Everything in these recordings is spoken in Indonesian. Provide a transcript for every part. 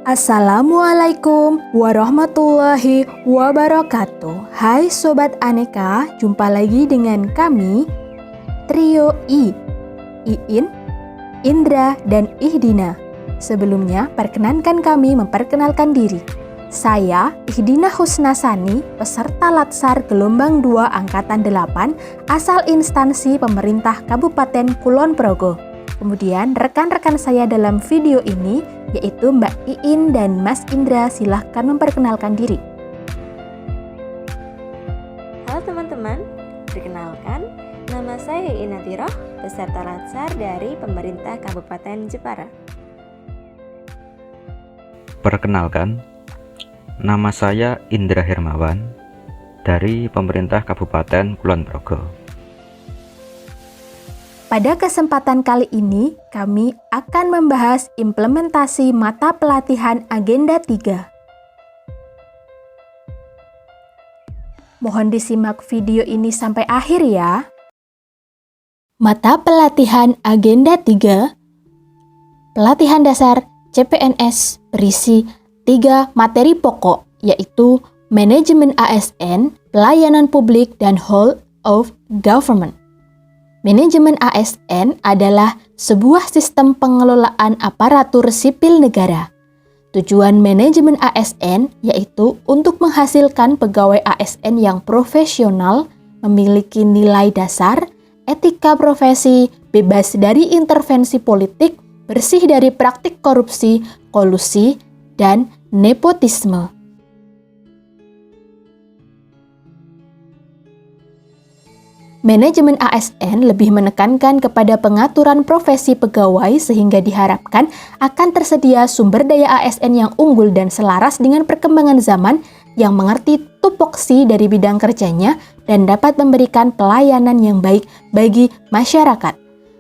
Assalamualaikum warahmatullahi wabarakatuh. Hai Sobat Aneka, jumpa lagi dengan kami Trio Iin, Indra, dan Ihdina. Sebelumnya, perkenankan kami memperkenalkan diri. Saya Ihdina Husnasani, peserta Latsar gelombang 2 Angkatan 8 asal instansi pemerintah Kabupaten Kulon Progo. Kemudian rekan-rekan saya dalam video ini yaitu Mbak Iin dan Mas Indra, silahkan memperkenalkan diri. Halo teman-teman, perkenalkan nama saya Iin Natiroh, peserta Latsar dari pemerintah Kabupaten Jepara. Perkenalkan, nama saya Indra Hermawan dari pemerintah Kabupaten Kulon Progo. Pada kesempatan kali ini, kami akan membahas implementasi mata pelatihan Agenda 3. Mohon disimak video ini sampai akhir ya. Mata pelatihan Agenda 3, pelatihan dasar CPNS berisi 3 materi pokok, yaitu Manajemen ASN, Pelayanan Publik, dan Whole of Government. Manajemen ASN adalah sebuah sistem pengelolaan aparatur sipil negara. Tujuan manajemen ASN yaitu untuk menghasilkan pegawai ASN yang profesional, memiliki nilai dasar, etika profesi, bebas dari intervensi politik, bersih dari praktik korupsi, kolusi, dan nepotisme. Manajemen ASN lebih menekankan kepada pengaturan profesi pegawai sehingga diharapkan akan tersedia sumber daya ASN yang unggul dan selaras dengan perkembangan zaman yang mengerti tupoksi dari bidang kerjanya dan dapat memberikan pelayanan yang baik bagi masyarakat.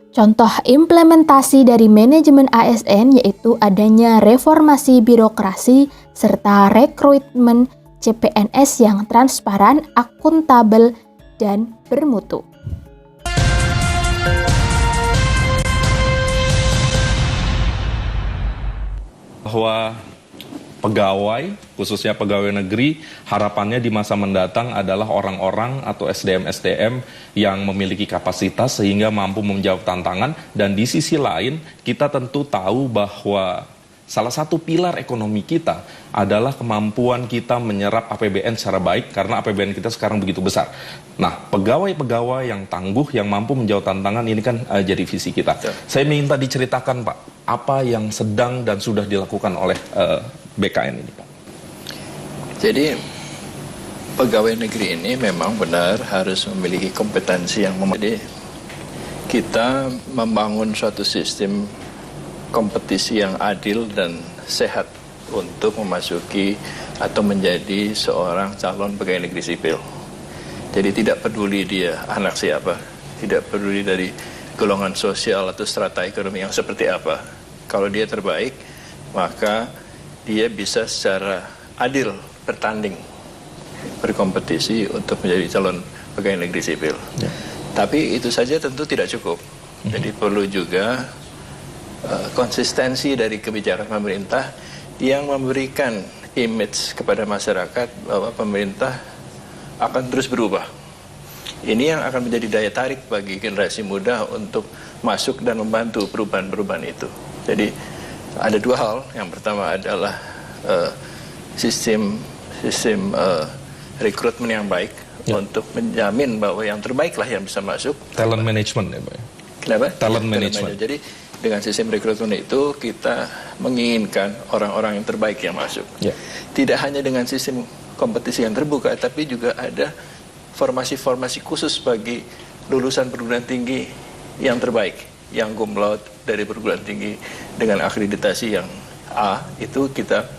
Contoh implementasi dari manajemen ASN yaitu adanya reformasi birokrasi serta rekrutmen CPNS yang transparan, akuntabel, dan bermutu. Bahwa pegawai, khususnya pegawai negeri, harapannya di masa mendatang adalah orang-orang atau SDM-SDM yang memiliki kapasitas sehingga mampu menjawab tantangan. Dan di sisi lain, kita tentu tahu bahwa salah satu pilar ekonomi kita adalah kemampuan kita menyerap APBN secara baik karena APBN kita sekarang begitu besar. Nah, pegawai-pegawai yang tangguh, yang mampu menjawab tantangan ini kan jadi visi kita. Saya minta diceritakan Pak, apa yang sedang dan sudah dilakukan oleh BKN ini Pak? Jadi, pegawai negeri ini memang benar harus memiliki kompetensi yang memadai. Kita membangun suatu sistem kompetisi yang adil dan sehat untuk memasuki atau menjadi seorang calon pegawai negeri sipil. Jadi tidak peduli dia anak siapa, tidak peduli dari golongan sosial atau strata ekonomi yang seperti apa. Kalau dia terbaik, maka dia bisa secara adil bertanding, berkompetisi untuk menjadi calon pegawai negeri sipil. Ya. Tapi itu saja tentu tidak cukup. Jadi perlu juga konsistensi dari kebijakan pemerintah yang memberikan image kepada masyarakat bahwa pemerintah akan terus berubah. Ini yang akan menjadi daya tarik bagi generasi muda untuk masuk dan membantu perubahan-perubahan itu. Jadi ada 2 hal. Yang pertama adalah sistem rekrutmen yang baik untuk menjamin bahwa yang terbaiklah yang bisa masuk. Talent management ya Pak? Kenapa? Talent management. Jadi dengan sistem rekrutmen itu kita menginginkan orang-orang yang terbaik yang masuk. Yeah. Tidak hanya dengan sistem kompetisi yang terbuka, tapi juga ada formasi-formasi khusus bagi lulusan perguruan tinggi yang terbaik, yang cum laude dari perguruan tinggi dengan akreditasi yang A, itu kita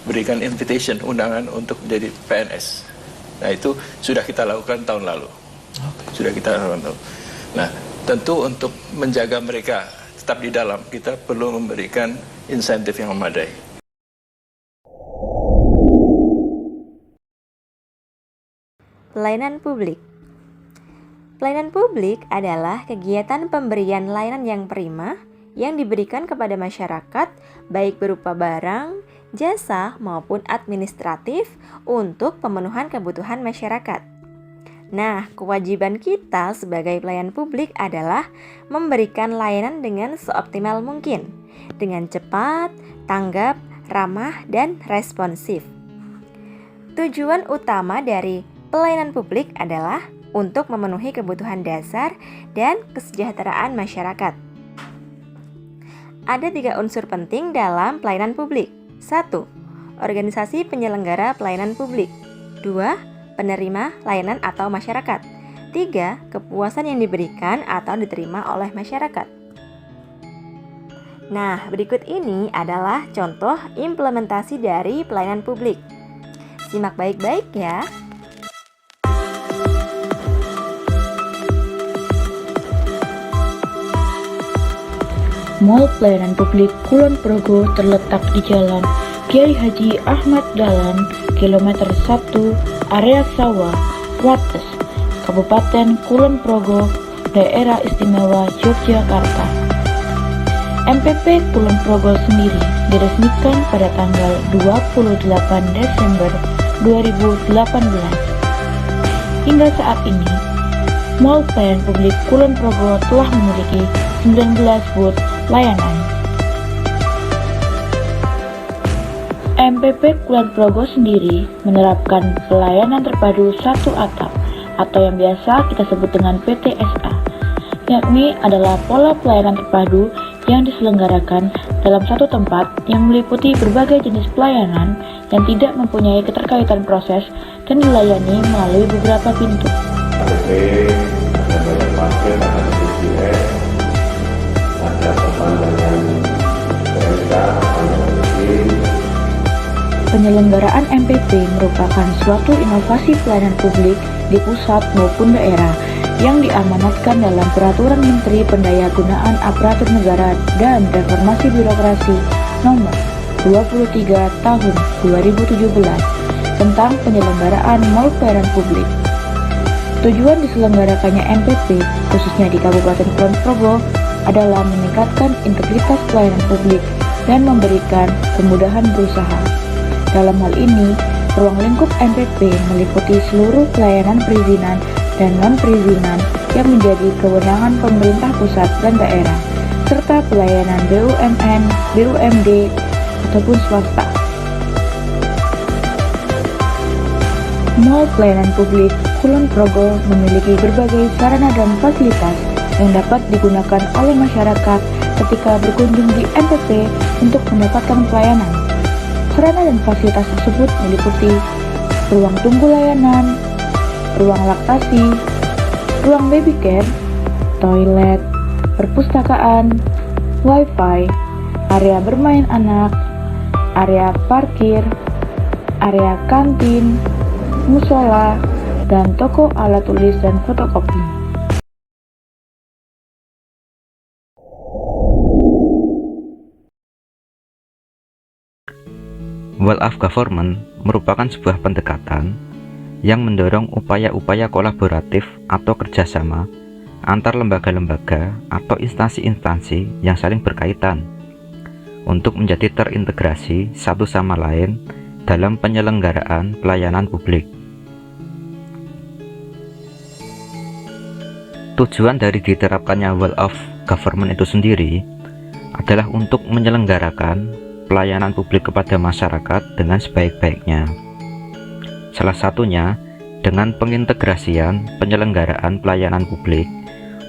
berikan invitation, undangan untuk menjadi PNS. Nah itu sudah kita lakukan tahun lalu. Sudah kita lakukan tahun. Nah tentu untuk menjaga mereka tetap di dalam, kita perlu memberikan insentif yang memadai. Pelayanan publik. Pelayanan publik adalah kegiatan pemberian layanan yang prima yang diberikan kepada masyarakat, baik berupa barang, jasa, maupun administratif untuk pemenuhan kebutuhan masyarakat. Nah, kewajiban kita sebagai pelayan publik adalah memberikan layanan dengan seoptimal mungkin, dengan cepat, tanggap, ramah, dan responsif. Tujuan utama dari pelayanan publik adalah untuk memenuhi kebutuhan dasar dan kesejahteraan masyarakat. Ada 3 unsur penting dalam pelayanan publik. 1. Organisasi penyelenggara pelayanan publik. 2. Penerima layanan atau masyarakat. 3. Kepuasan yang diberikan atau diterima oleh masyarakat. Nah, berikut ini adalah contoh implementasi dari pelayanan publik. Simak baik-baik ya. Mall Pelayanan Publik Kulon Progo terletak di Jalan Kiai Haji Ahmad Dahlan, kilometer 1, area Sawah, Wates, Kabupaten Kulon Progo, Daerah Istimewa Yogyakarta. MPP Kulon Progo sendiri diresmikan pada tanggal 28 Desember 2018. Hingga saat ini, Mall Pelayanan Publik Kulon Progo telah memiliki 19 booth layanan. MPP Kulon Progo sendiri menerapkan pelayanan terpadu satu atap atau yang biasa kita sebut dengan PTSA, yakni adalah pola pelayanan terpadu yang diselenggarakan dalam satu tempat yang meliputi berbagai jenis pelayanan yang tidak mempunyai keterkaitan proses dan dilayani melalui beberapa pintu. Ada banyak pasien, ada BPJS, ada pemandangan PMK, pemandangan mesin. Penyelenggaraan MPP merupakan suatu inovasi pelayanan publik di pusat maupun daerah yang diamanatkan dalam Peraturan Menteri Pendayagunaan Aparatur Negara dan Reformasi Birokrasi Nomor 23 Tahun 2017 tentang penyelenggaraan mall pelayanan publik. Tujuan diselenggarakannya MPP, khususnya di Kabupaten Kulon Progo, adalah meningkatkan integritas pelayanan publik dan memberikan kemudahan berusaha. Dalam hal ini, ruang lingkup MPP meliputi seluruh pelayanan perizinan dan non-perizinan yang menjadi kewenangan pemerintah pusat dan daerah, serta pelayanan BUMN, BUMD, ataupun swasta. Mall Pelayanan Publik Kulon Progo memiliki berbagai sarana dan fasilitas yang dapat digunakan oleh masyarakat ketika berkunjung di MPP untuk mendapatkan pelayanan. Sarana dan fasilitas tersebut meliputi ruang tunggu layanan, ruang laktasi, ruang baby care, toilet, perpustakaan, wifi, area bermain anak, area parkir, area kantin, musola, dan toko alat tulis dan fotokopi. Well of Government merupakan sebuah pendekatan yang mendorong upaya-upaya kolaboratif atau kerjasama antar lembaga-lembaga atau instansi-instansi yang saling berkaitan untuk menjadi terintegrasi satu sama lain dalam penyelenggaraan pelayanan publik. Tujuan dari diterapkannya Well of Government itu sendiri adalah untuk menyelenggarakan pelayanan publik kepada masyarakat dengan sebaik-baiknya. Salah satunya dengan pengintegrasian penyelenggaraan pelayanan publik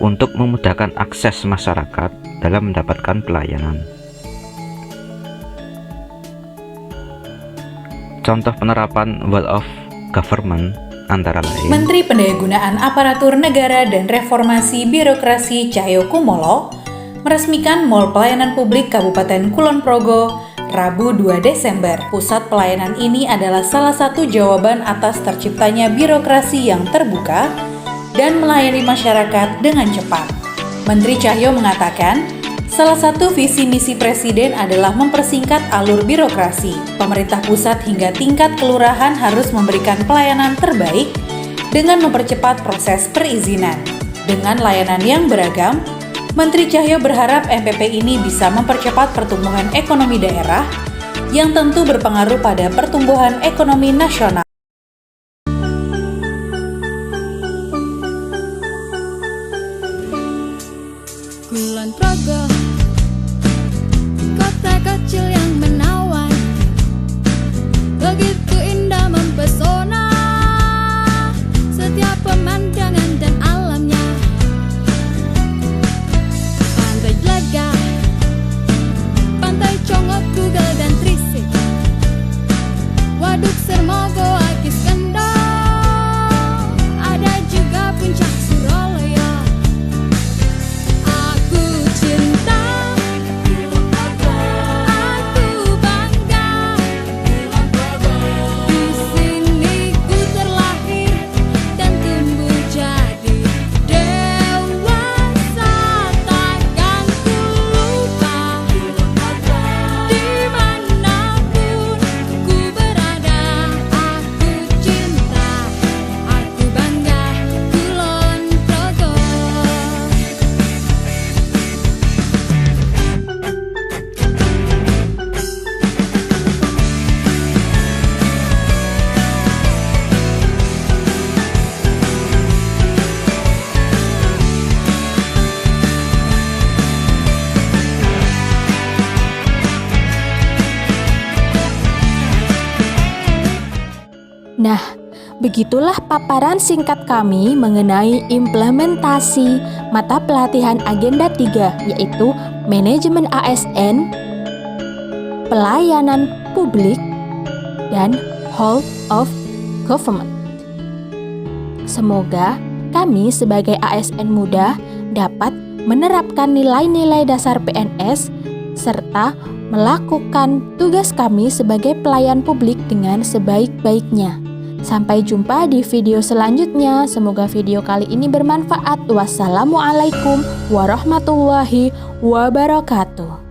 untuk memudahkan akses masyarakat dalam mendapatkan pelayanan. Contoh penerapan Well of Government antara lain Menteri Pendayagunaan Aparatur Negara dan Reformasi Birokrasi Cahyokumolo meresmikan Mall Pelayanan Publik Kabupaten Kulon Progo Rabu 2 Desember. Pusat pelayanan ini adalah salah satu jawaban atas terciptanya birokrasi yang terbuka dan melayani masyarakat dengan cepat. Menteri Cahyo mengatakan, salah satu visi misi Presiden adalah mempersingkat alur birokrasi. Pemerintah pusat hingga tingkat kelurahan harus memberikan pelayanan terbaik dengan mempercepat proses perizinan. Dengan layanan yang beragam, Menteri Cahyo berharap MPP ini bisa mempercepat pertumbuhan ekonomi daerah yang tentu berpengaruh pada pertumbuhan ekonomi nasional. Kulon Progo, kota kecil yang menawan, begitu indah mempesona, setiap pemandangan dan alamnya. Pantai Lega, Pantai Congok, Google dan Trisik, Waduk Sermogo, Akis Kendal, ada juga Puncak Suralaya. Aku cinta, aku bangga, di sini ku terlahir dan tumbuh jadi dewasa. Takkan ku lupa, dimanapun ku berada. Aku cinta, aku bangga, Kulon Progo. Nah, begitulah paparan singkat kami mengenai implementasi mata pelatihan agenda 3, yaitu Manajemen ASN, Pelayanan Publik, dan Whole of Government. Semoga kami sebagai ASN muda dapat menerapkan nilai-nilai dasar PNS serta melakukan tugas kami sebagai pelayan publik dengan sebaik-baiknya. Sampai jumpa di video selanjutnya. Semoga video kali ini bermanfaat. Wassalamualaikum warahmatullahi wabarakatuh.